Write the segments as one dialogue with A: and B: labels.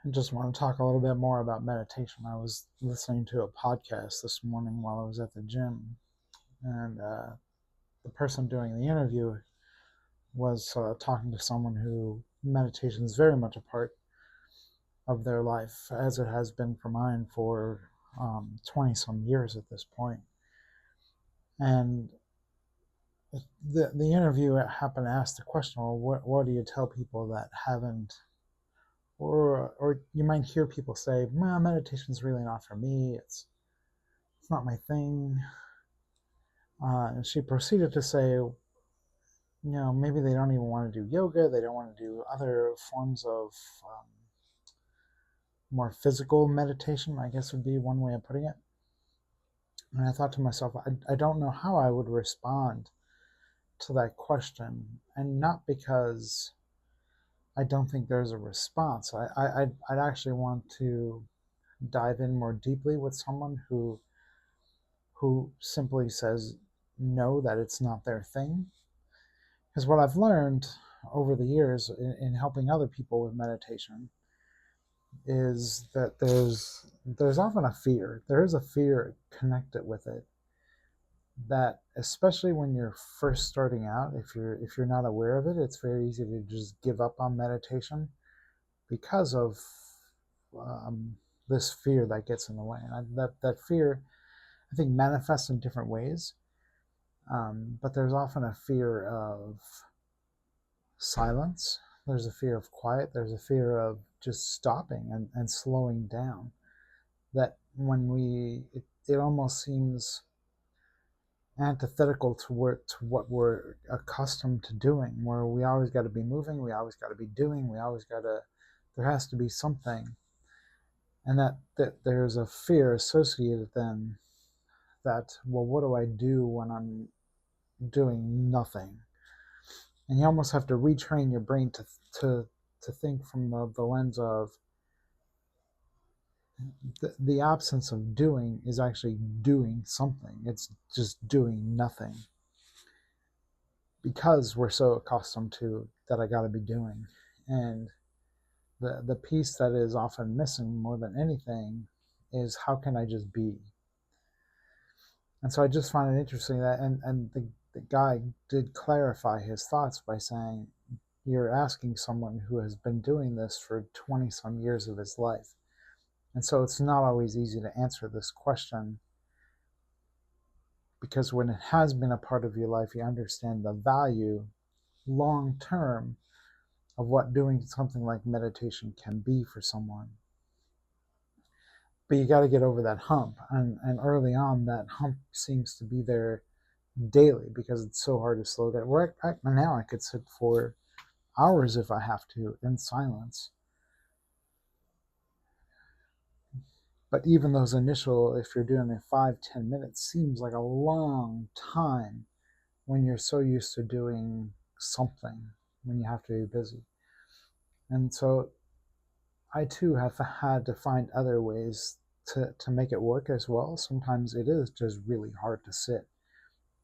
A: I just want to talk a little bit more about meditation. I was listening to a podcast this morning while I was at the gym, and the person doing the interview was talking to someone who meditation is very much a part of their life, as it has been for mine for 20 some years at this point. And the interview happened to ask the question, well, what do you tell people that haven't, or you might hear people say, well, meditation's really not for me. It's not my thing. And she proceeded to say, maybe they don't even want to do yoga. They don't want to do other forms of more physical meditation, I guess would be one way of putting it. And I thought to myself, I don't know how I would respond to that question. And not because I don't think there's a response. I'd actually want to dive in more deeply with someone who simply says no, that it's not their thing. Because what I've learned over the years in helping other people with meditation is that there's often a fear. There is a fear connected with it that, especially when you're first starting out, if you're not aware of it, it's very easy to just give up on meditation because of this fear that gets in the way. And that fear, I think, manifests in different ways. But there's often a fear of silence. There's a fear of quiet. There's a fear of just stopping and slowing down. That it almost seems antithetical to what we're accustomed to doing, where we always got to be moving, we always got to be doing, there has to be something. And that there's a fear associated then that, well, what do I do when I'm doing nothing? And you almost have to retrain your brain to think from the lens of the absence of doing is actually doing something. It's just doing nothing, because we're so accustomed to that I got to be doing. And the piece that is often missing more than anything is, how can I just be? And so I just find it interesting that, and the guy did clarify his thoughts by saying, you're asking someone who has been doing this for 20 some years of his life. And so it's not always easy to answer this question, because when it has been a part of your life, you understand the value long term of what doing something like meditation can be for someone. But you got to get over that hump. And early on, that hump seems to be there daily because it's so hard to slow down. Right now, I could sit for hours if I have to in silence. But even those initial, if you're doing it 5-10 minutes, seems like a long time when you're so used to doing something, when you have to be busy. And so I too have had to find other ways to make it work as well. Sometimes it is just really hard to sit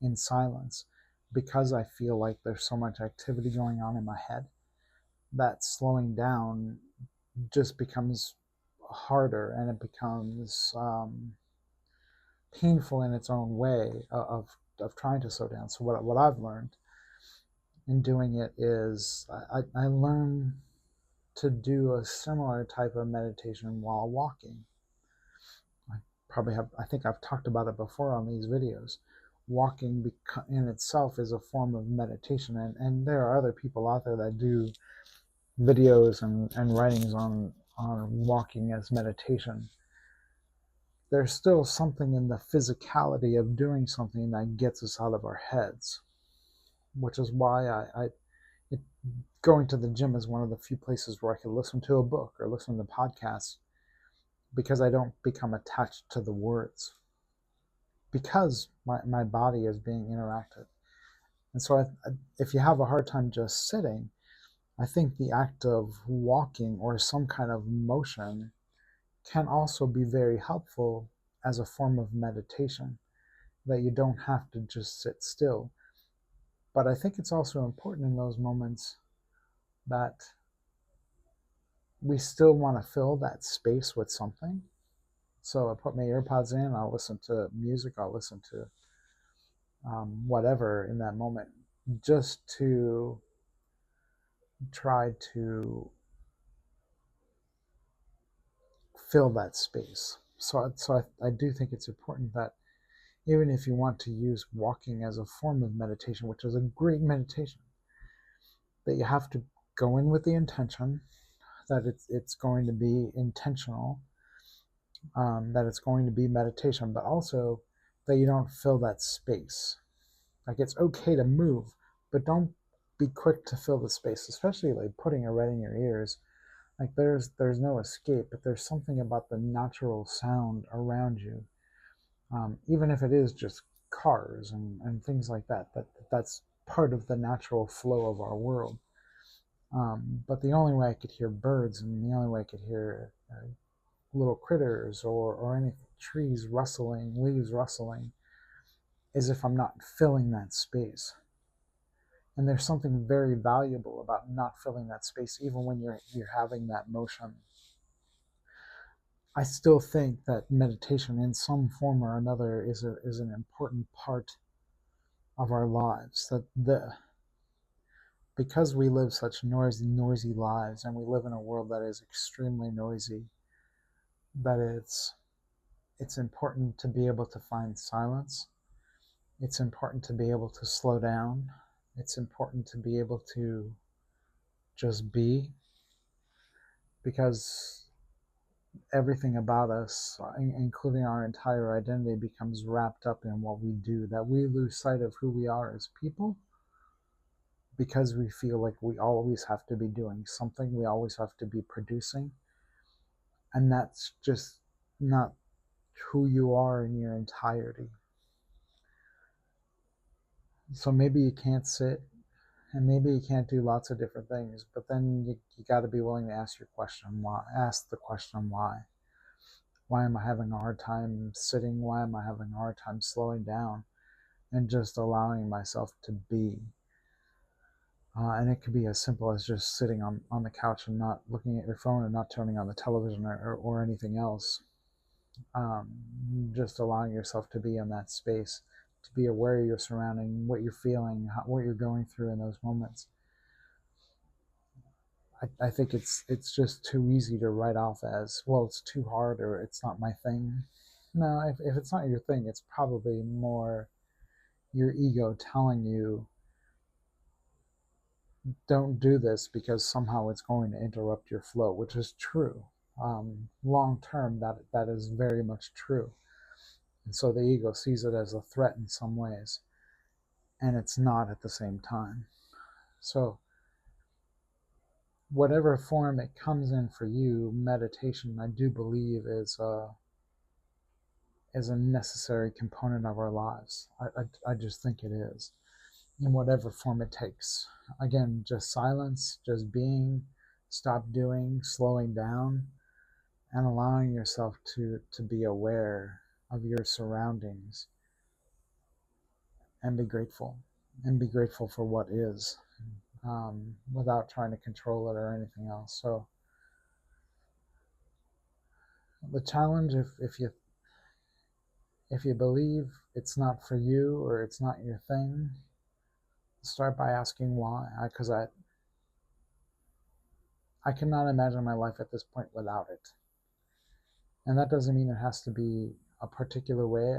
A: in silence because I feel like there's so much activity going on in my head that slowing down just becomes harder, and it becomes painful in its own way of trying to slow down. So what I've learned in doing it is I learn to do a similar type of meditation while walking. I think I've talked about it before on these videos. Walking in itself is a form of meditation, and there are other people out there that do videos and writings on walking as meditation. There's still something in the physicality of doing something that gets us out of our heads, which is why going to the gym is one of the few places where I can listen to a book or listen to podcasts, because I don't become attached to the words, because my body is being interacted. And so if you have a hard time just sitting, I think the act of walking or some kind of motion can also be very helpful as a form of meditation, that you don't have to just sit still. But I think it's also important in those moments that we still want to fill that space with something. So I put my earpods in, I'll listen to music, I'll listen to whatever in that moment, just to try to fill that space. So I do think it's important that even if you want to use walking as a form of meditation, which is a great meditation, that you have to go in with the intention that it's going to be intentional, that it's going to be meditation, but also that you don't fill that space. Like, it's okay to move, but don't be quick to fill the space, especially like putting it right in your ears. Like, there's no escape, but there's something about the natural sound around you, even if it is just cars and things like that's part of the natural flow of our world. But the only way I could hear birds, and the only way I could hear little critters or any trees rustling, leaves rustling, is if I'm not filling that space. And there's something very valuable about not filling that space, even when you're having that motion. I still think that meditation, in some form or another, is an important part of our lives. Because we live such noisy lives, and we live in a world that is extremely noisy, that it's important to be able to find silence. It's important to be able to slow down. It's important to be able to just be, because everything about us, including our entire identity, becomes wrapped up in what we do, that we lose sight of who we are as people, because we feel like we always have to be doing something, we always have to be producing, and that's just not who you are in your entirety. So maybe you can't sit, and maybe you can't do lots of different things, but then you got to be willing to ask your question why. Ask the question why. Why am I having a hard time sitting? Why am I having a hard time slowing down and just allowing myself to be? And it could be as simple as just sitting on the couch and not looking at your phone and not turning on the television or anything else. Just allowing yourself to be in that space, to be aware of your surrounding, what you're feeling, what you're going through in those moments. I think it's just too easy to write off as, well, it's too hard or it's not my thing. No, if it's not your thing, it's probably more your ego telling you, don't do this because somehow it's going to interrupt your flow, which is true. Long term, that is very much true. And so the ego sees it as a threat in some ways, and it's not at the same time. So whatever form it comes in for you, meditation, I do believe, is a necessary component of our lives. I just think it is, in whatever form it takes. Again, just silence, just being, stop doing, slowing down, and allowing yourself to be aware of your surroundings, and be grateful for what is, without trying to control it or anything else. So the challenge, if you believe it's not for you or it's not your thing, start by asking why. Because I cannot imagine my life at this point without it. And that doesn't mean it has to be a particular way.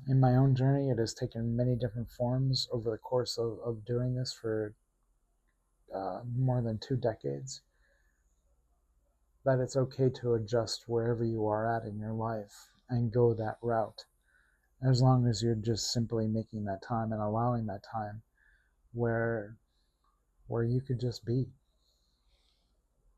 A: In my own journey, it has taken many different forms over the course of doing this for more than 2 decades. That it's okay to adjust wherever you are at in your life and go that route, as long as you're just simply making that time and allowing that time where you could just be.